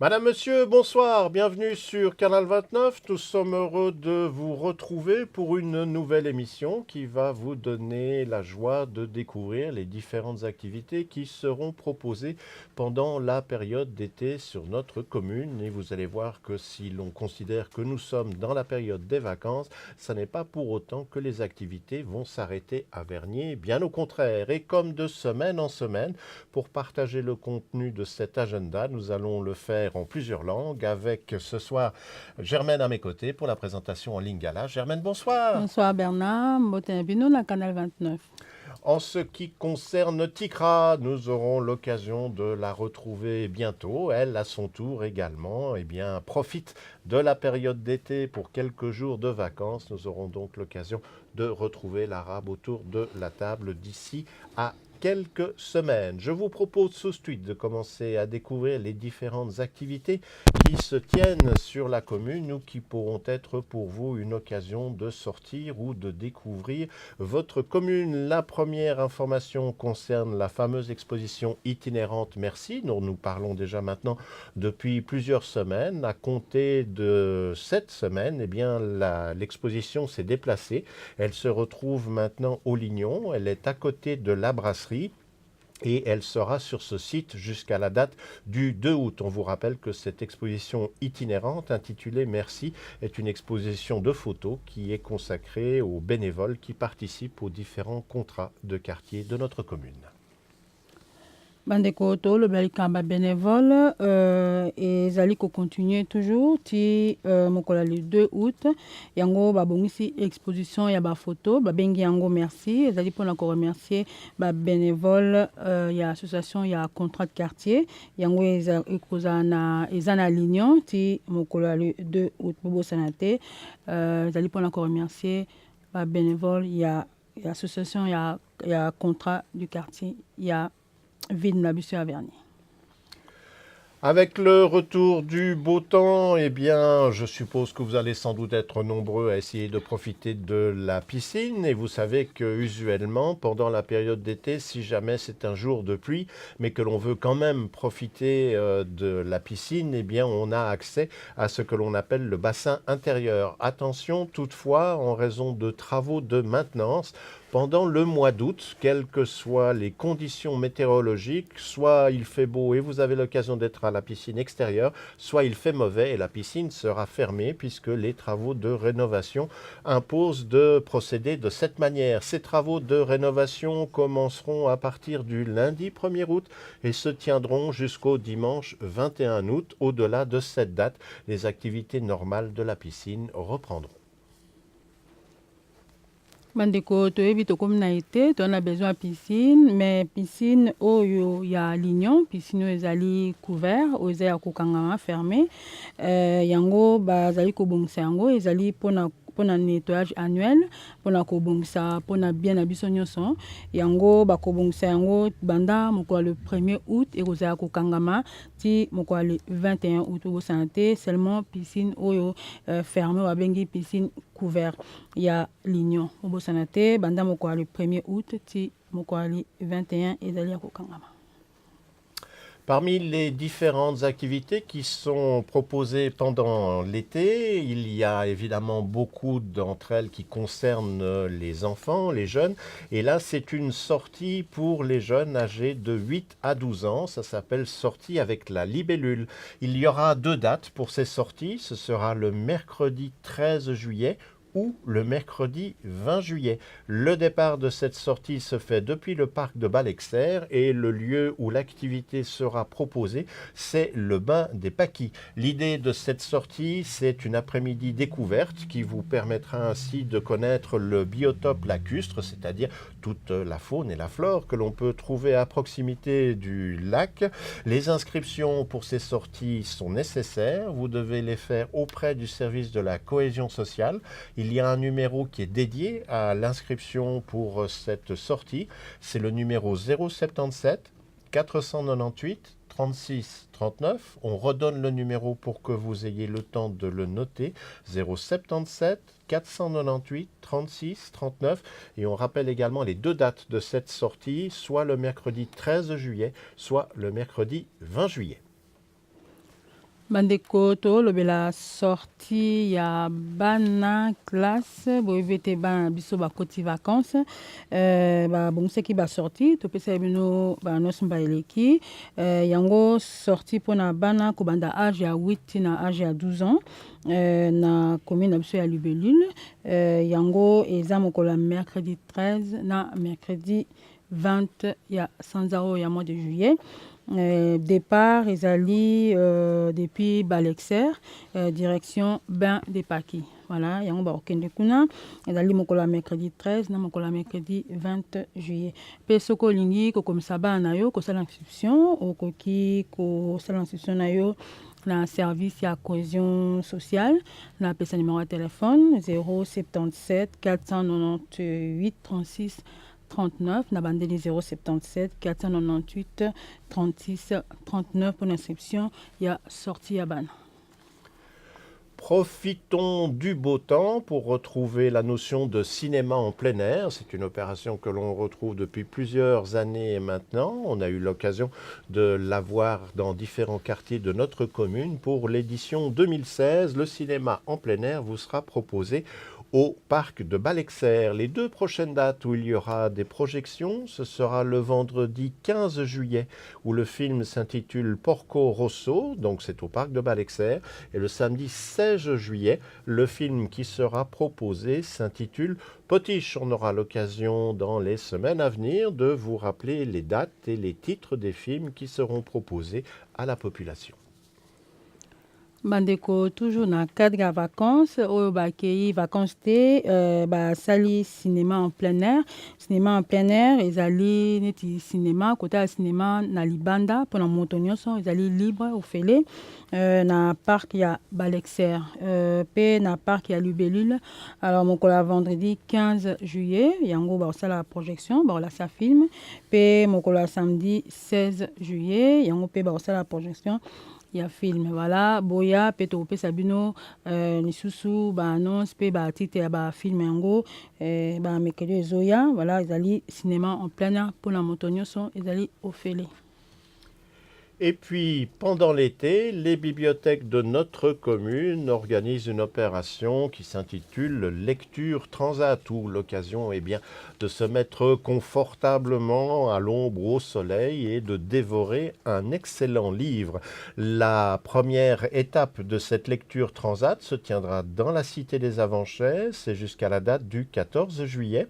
Madame, Monsieur, bonsoir, bienvenue sur Canal 29. Nous sommes heureux de vous retrouver pour une nouvelle émission qui va vous donner la joie de découvrir les différentes activités qui seront proposées pendant la période d'été sur notre commune. Et vous allez voir que si l'on considère que nous sommes dans la période des vacances, ce n'est pas pour autant que les activités vont s'arrêter à Vernier, bien au contraire. Et comme de semaine en semaine, pour partager le contenu de cet agenda, nous allons le faire en plusieurs langues avec ce soir Germaine à mes côtés pour la présentation en lingala. Germaine, bonsoir. Bonsoir Bernard, bienvenue dans Canal 29. En ce qui concerne Tikra, nous aurons l'occasion de la retrouver bientôt. Elle, à son tour également, profite de la période d'été pour quelques jours de vacances. Nous aurons donc l'occasion de retrouver l'arabe autour de la table d'ici à quelques semaines. Je vous propose tout de suite de commencer à découvrir les différentes activités qui se tiennent sur la commune ou qui pourront être pour vous une occasion de sortir ou de découvrir votre commune. La première information concerne la fameuse exposition itinérante Merci, dont nous parlons déjà maintenant depuis plusieurs semaines. À compter de cette semaine, l'exposition s'est déplacée. Elle se retrouve maintenant au Lignon. Elle est à côté de la brasserie. Et elle sera sur ce site jusqu'à la date du 2 août. On vous rappelle que cette exposition itinérante intitulée Merci est une exposition de photos qui est consacrée aux bénévoles qui participent aux différents contrats de quartier de notre commune. Bandeko to le balikamba bénévole et zali ko continuer toujours ti mokola le 2 août yango babongisi exposition ya ba photo babengi yango Merci zali pona ko remercier ba bénévole ya association ya contrat de quartier yango ezana lignon ti mokola le 2 août bobo sanate zali pona ko remercier ba bénévole ya association ya contrat du quartier ya Ville Nabussé à Vernier. Avec le retour du beau temps, je suppose que vous allez sans doute être nombreux à essayer de profiter de la piscine. Et vous savez que usuellement, pendant la période d'été, si jamais c'est un jour de pluie, mais que l'on veut quand même profiter de la piscine, on a accès à ce que l'on appelle le bassin intérieur. Attention toutefois, en raison de travaux de maintenance, pendant le mois d'août, quelles que soient les conditions météorologiques, soit il fait beau et vous avez l'occasion d'être à la piscine extérieure, soit il fait mauvais et la piscine sera fermée puisque les travaux de rénovation imposent de procéder de cette manière. Ces travaux de rénovation commenceront à partir du lundi 1er août et se tiendront jusqu'au dimanche 21 août. Au-delà de cette date, les activités normales de la piscine reprendront. Bandeko toyebi tokomi na été on a besoin de piscine mais piscine oyo ya lignon piscine oyo ezali couvert oyo eza ya kokangama fermé yango bazali kobongisa yango ezali pona nettoyage annuel pona kobongisa pona bien na biso nyonso yango bakobongisa yango banda mokola le 1er août ekozala kokangama ti mokola le 21 août bosana te seulement piscine oyo fermé babengi piscine couvert ya lignon bosana te banda mokola le 1er août ti mokola le 21 ezali ya kokangama. Parmi les différentes activités qui sont proposées pendant l'été, il y a évidemment beaucoup d'entre elles qui concernent les enfants, les jeunes. Et là, c'est une sortie pour les jeunes âgés de 8 à 12 ans. Ça s'appelle Sortie avec la libellule. Il y aura 2 dates pour ces sorties. Ce sera le mercredi 13 juillet ou le mercredi 20 juillet. Le départ de cette sortie se fait depuis le parc de Balexer et le lieu où l'activité sera proposée, c'est le bain des Paquis. L'idée de cette sortie, c'est une après-midi découverte qui vous permettra ainsi de connaître le biotope lacustre, c'est-à-dire toute la faune et la flore que l'on peut trouver à proximité du lac. Les inscriptions pour ces sorties sont nécessaires. Vous devez les faire auprès du service de la cohésion sociale. Il y a un numéro qui est dédié à l'inscription pour cette sortie. C'est le numéro 077 498 36 39. On redonne le numéro pour que vous ayez le temps de le noter. 077 498 36 39. Et on rappelle également les deux dates de cette sortie, soit le mercredi 13 juillet, soit le mercredi 20 juillet. Bandeko tolobela sorti ya bana classe boyebete bana biso bakoti vacances babongisaki basorti topesa bino banoso mbaeleki yango sorti mpona bana kobanda age ya 8 na age ya 12 ans na commune na biso ya Libellule yango eza mokolo ya mercredi 13 na mercredi 20 ya sanza oyo ya mois de juillet. Départ ezali depuis Balexer direction bain des Paquis. Voilà, yango ba okende kuna ezali mokolo mercredi 13 na mokolo mercredi 20 juillet. Pe soko lingi ko komisa bana na yo ko sala inscription okoki ko sala inscription na yo na service ya cohésion sociale na pesa numéro de téléphone 077 498 36 39, na bandeli 077 498 36 39 pour l'inscription, il y a sorti à ban. Profitons du beau temps pour retrouver la notion de cinéma en plein air. C'est une opération que l'on retrouve depuis plusieurs années maintenant. On a eu l'occasion de la voir dans différents quartiers de notre commune. Pour l'édition 2016, le cinéma en plein air vous sera proposé au parc de Balexer. Les deux prochaines dates où il y aura des projections, ce sera le vendredi 15 juillet où le film s'intitule Porco Rosso, donc c'est au parc de Balexer, et le samedi 16 juillet, le film qui sera proposé s'intitule Potiche. On aura l'occasion dans les semaines à venir de vous rappeler les dates et les titres des films qui seront proposés à la population. Bandeko toujours na cadre ya vacances oyo bakei vacances te basali cinéma en plein air. Cinéma en plein air ezali neti cinéma kota cinéma na libanda mpona moto nyonso ezali libre ofele na parc ya Balexer pe na parc ya Libellule. Alors mokolo ya vendredi 15 juillet yango basala projection baolakisa film pe mokolo ya samedi 16 juillet yango pe basala projection ya film. Voilà, boya pe to pesa bino lisusu ba annonce pe ba titre ya ba film yango ba mekelo ezoya. Voilà, ezali cinéma en plein air pour la moto nyonso ezali ofele. Et puis, pendant l'été, les bibliothèques de notre commune organisent une opération qui s'intitule Lecture Transat, où l'occasion est bien de se mettre confortablement à l'ombre au soleil et de dévorer un excellent livre. La première étape de cette lecture Transat se tiendra dans la Cité des Avanchais, c'est jusqu'à la date du 14 juillet.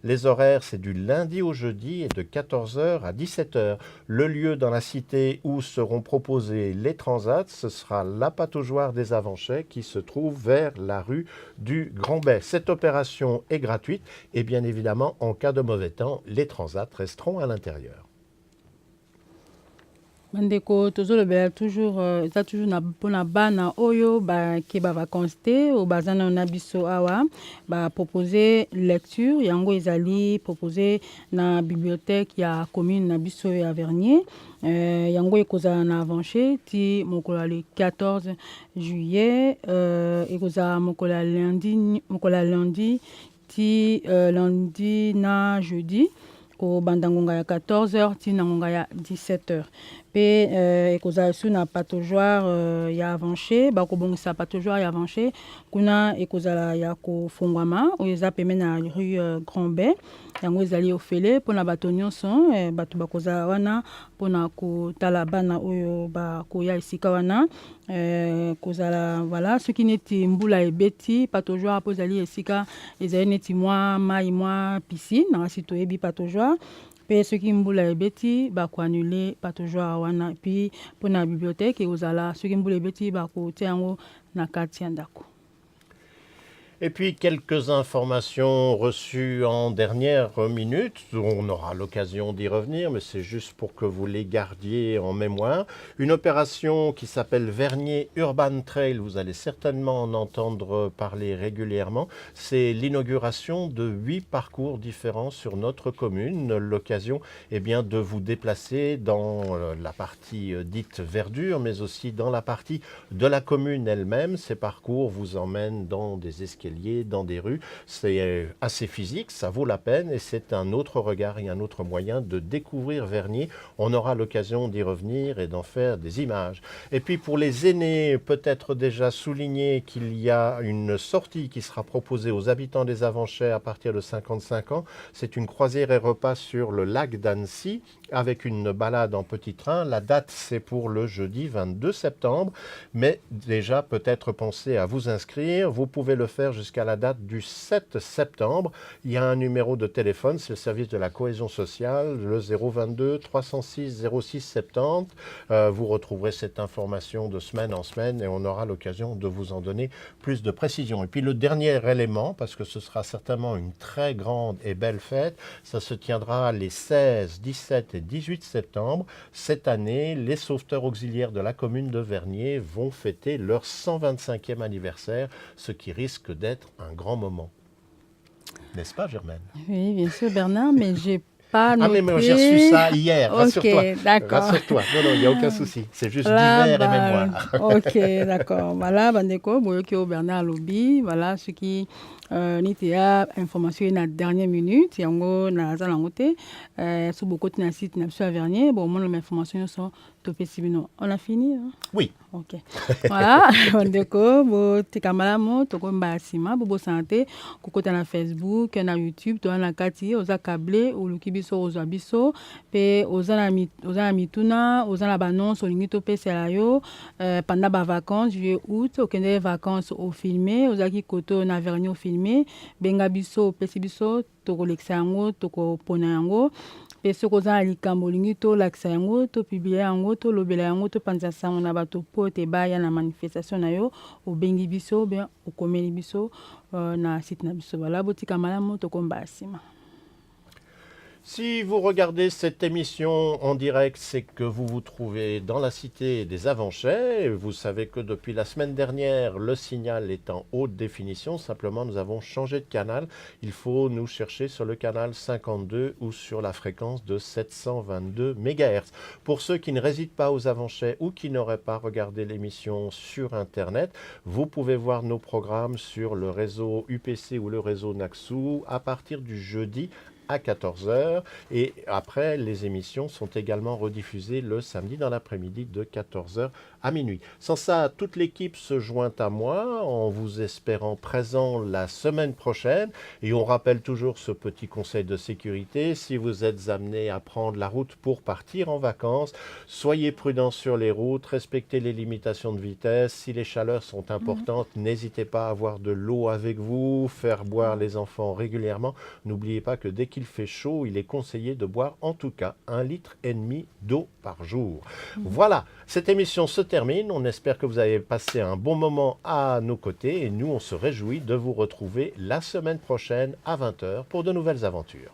Les horaires, c'est du lundi au jeudi et de 14h à 17h. Le lieu dans la cité où seront proposés les transats, ce sera l'appât-aux-joie des Avanchais qui se trouve vers la rue du Grand Bay. Cette opération est gratuite et bien évidemment, en cas de mauvais temps, les transats resteront à l'intérieur. Bandeko tozolobela toujours eza toujours na mpona bana oyo ke bavacances te oyo baza na biso awa bapropose lecture yango ezali propose na bibliothèque ya commune na biso ya Vernier yango ekozala na Avanche ti mokolo ya le 14 juillet ekozala mokolo ya lundi ti lundi na jeudi ko banda ngonga ya 14h ti na ngonga ya 17h. pe ekozala su na patejoire ya avanché bakobongisa patejoire ya avanché kuna ekozala ya kofungwama oyo eza pembeni na rue Grand Bay yango ezali ofele mpona bato nyonso bato bakozala wana mpona kotala bana oyo bakoya esika wana kozala voilà soki neti mbula ebeti patejoire mpo ezali esika ezali neti mwa mai mwa piscine nakasi toyebi patejoire pe soki mbula ebeti bakoannule patejoire wana puis mpona bibliothèque ekozala soki mbula ebeti bakotia yango na kati ya ndako. Et puis quelques informations reçues en dernière minute, on aura l'occasion d'y revenir, mais c'est juste pour que vous les gardiez en mémoire. Une opération qui s'appelle Vernier Urban Trail, vous allez certainement en entendre parler régulièrement. C'est l'inauguration de 8 parcours différents sur notre commune. L'occasion bien, de vous déplacer dans la partie dite verdure, mais aussi dans la partie de la commune elle-même. Ces parcours vous emmènent dans des escaliers, dans des rues, c'est assez physique, ça vaut la peine et c'est un autre regard et un autre moyen de découvrir Vernier. On aura l'occasion d'y revenir et d'en faire des images. Et puis pour les aînés, peut-être déjà souligner qu'il y a une sortie qui sera proposée aux habitants des Avanchais à partir de 55 ans. C'est une croisière et repas sur le lac d'Annecy avec une balade en petit train. La date, c'est pour le jeudi 22 septembre, mais déjà peut-être pensez à vous inscrire. Vous pouvez le faire jusqu'à la date du 7 septembre. Il y a un numéro de téléphone, c'est le service de la cohésion sociale, le 022 306 06 70. Vous retrouverez cette information de semaine en semaine et on aura l'occasion de vous en donner plus de précision. Et puis le dernier élément, parce que ce sera certainement une très grande et belle fête, ça se tiendra les 16, 17 et 18 septembre. Cette année, les sauveteurs auxiliaires de la commune de Vernier vont fêter leur 125e anniversaire, ce qui risque d'être un grand moment. N'est-ce pas, Germaine? Oui, bien sûr, Bernard, mais j'ai pas noté. Ah, mais j'ai reçu ça hier, rassure-toi. Ok, d'accord. Rassure-toi, non, il n'y a aucun souci. C'est juste divers et mémoire. Ok, d'accord. Voilà, Bandeko, Boyoki au Bernard Lobby, voilà ce qui niti ya information na dernière minute yango na za langote sur beaucoup de site na sur Vernier bon mon information sont topesi bino. On a fini hein? Oui. Ok. Voilà, Bandeko bo tikamala mo to ko mbasima bo santé kokota na Facebook na YouTube to na kati oza câblé ou lukibiso oza biso pe oza na mituna oza na banons olingi to pesa yo pendant ba vacances juillet août okende vacances au filmé ozaki koto na Vernier au filmé benga biso pesi biso tokolekisa yango tokopona yango pe soki oza na likambo olingi tolakisa yango topiblie yango tolobela yango topanza sango na bato po ete baya na manifestation na yo obengi biso bien okomeli biso na site na biso bala botika malamu tokomba nsima. Si vous regardez cette émission en direct, c'est que vous vous trouvez dans la cité des Avanchais. Vous savez que depuis la semaine dernière, le signal est en haute définition. Simplement, nous avons changé de canal. Il faut nous chercher sur le canal 52 ou sur la fréquence de 722 MHz. Pour ceux qui ne résident pas aux Avanchais ou qui n'auraient pas regardé l'émission sur Internet, vous pouvez voir nos programmes sur le réseau UPC ou le réseau Naxou à partir du jeudi à 14h et après les émissions sont également rediffusées le samedi dans l'après-midi de 14h à minuit. Sans ça, toute l'équipe se joint à moi en vous espérant présent la semaine prochaine et on rappelle toujours ce petit conseil de sécurité. Si vous êtes amené à prendre la route pour partir en vacances, soyez prudents sur les routes, respectez les limitations de vitesse. Si les chaleurs sont importantes, n'hésitez pas à avoir de l'eau avec vous, faire boire les enfants régulièrement. N'oubliez pas que dès qu'il fait chaud, il est conseillé de boire en tout cas 1,5 litre d'eau par jour. Voilà, cette émission se termine. On espère que vous avez passé un bon moment à nos côtés et nous, on se réjouit de vous retrouver la semaine prochaine à 20h pour de nouvelles aventures.